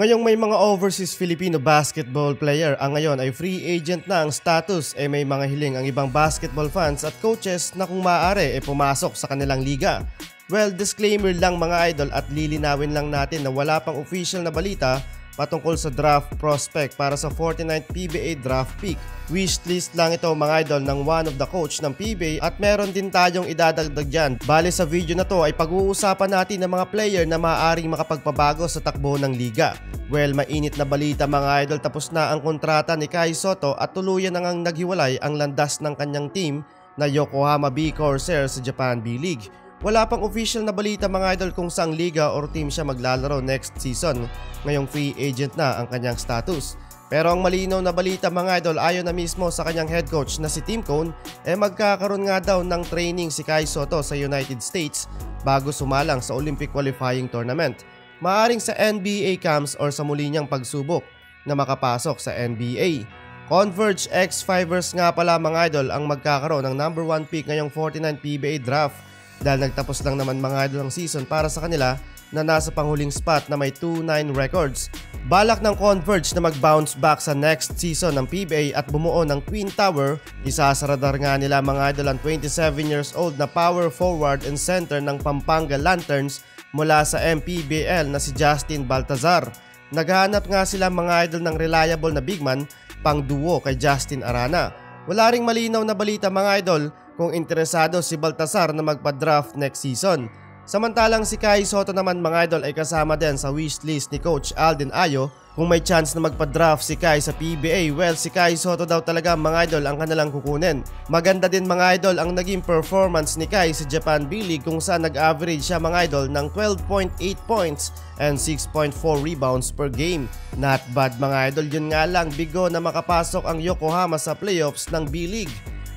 Ngayong may mga overseas Filipino basketball player ang ngayon ay free agent na ang status, may mga hiling ang ibang basketball fans at coaches na kung maaari pumasok sa kanilang liga. Well, disclaimer lang mga idol at lilinawin lang natin na wala pang official na balita patungkol sa draft prospect para sa 49th PBA draft pick. Wishlist lang ito mga idol ng one of the coach ng PBA at meron din tayong idadagdag dyan. Bale sa video na to ay pag-uusapan natin ng mga player na maaaring makapagpabago sa takbo ng liga. Well, mainit na balita mga idol, tapos na ang kontrata ni Kai Sotto at tuluyan na ngang naghiwalay ang landas ng kanyang team na Yokohama B Corsair sa Japan B-League. Wala pang official na balita mga idol kung saang liga or team siya maglalaro next season. Ngayong free agent na ang kanyang status. Pero ang malinaw na balita mga idol, ayon na mismo sa kanyang head coach na si Tim Cone, magkakaroon nga daw ng training si Kai Sotto sa United States bago sumalang sa Olympic qualifying tournament. Maaring sa NBA camps or sa muli niyang pagsubok na makapasok sa NBA. Converge X Fivers nga pala mga idol ang magkakaroon ng number 1 pick ngayong 49 PBA draft. Dahil nagtapos lang naman mga idol ang season para sa kanila na nasa panghuling spot na may 2-9 records. Balak ng Converge na mag-bounce back sa next season ng PBA at bumuo ng Twin Tower. Isasaradar nga nila mga idol ang 27 years old na power forward and center ng Pampanga Lanterns mula sa MPBL na si Justin Baltazar. Naghahanap nga sila mga idol ng reliable na big man pang duo kay Justin Arana. Wala ring malinaw na balita mga idol kung interesado si Baltazar na magpa-draft next season. Samantalang si Kai Sotto naman mga idol ay kasama din sa wishlist ni Coach Alden Ayo. Kung may chance na magpa-draft si Kai sa PBA, well si Kai Sotto daw talaga mga idol ang kanilang kukunin. Maganda din mga idol ang naging performance ni Kai sa Japan B-League kung saan nag-average siya mga idol ng 12.8 points and 6.4 rebounds per game. Not bad mga idol, yun nga lang bigo na makapasok ang Yokohama sa playoffs ng B-League.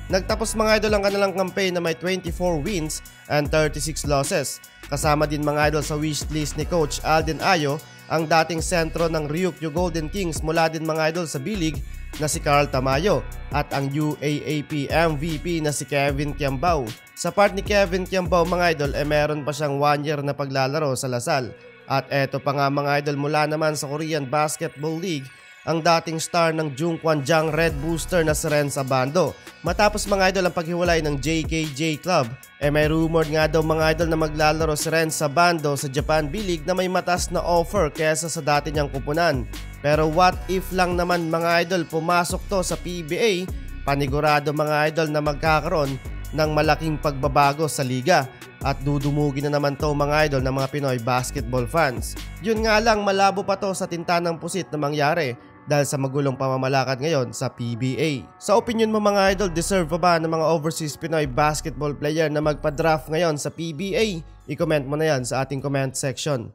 Nagtapos mga idol ang kanilang campaign na may 24 wins and 36 losses. Kasama din mga idol sa wishlist ni Coach Alden Ayo ang dating sentro ng Ryukyu Golden Kings mula din mga idol sa B-League na si Carl Tamayo at ang UAAP MVP na si Kevin Kiambao. Sa part ni Kevin Kiambao mga idol meron pa siyang 1 year na paglalaro sa Lasal. At eto pa nga mga idol, mula naman sa Korean Basketball League ang dating star ng Jungkwanjang Red Booster na si Ren Sabando. Matapos mga idol ang paghiwalay ng JKJ Club, may rumor nga daw mga idol na maglalaro si Ren Sabando sa Japan B-League na may matas na offer kesa sa dati niyang kupunan. Pero what if lang naman mga idol pumasok to sa PBA, panigurado mga idol na magkakaroon ng malaking pagbabago sa liga. At dudumugin na naman to mga idol ng mga Pinoy basketball fans. Yun nga lang, malabo pa to sa tinta ng pusit na mangyari dahil sa magulong pamamalakad ngayon sa PBA. Sa opinion mo mga idol, deserve pa ba ng mga overseas Pinoy basketball player na magpa-draft ngayon sa PBA? I-comment mo na yan sa ating comment section.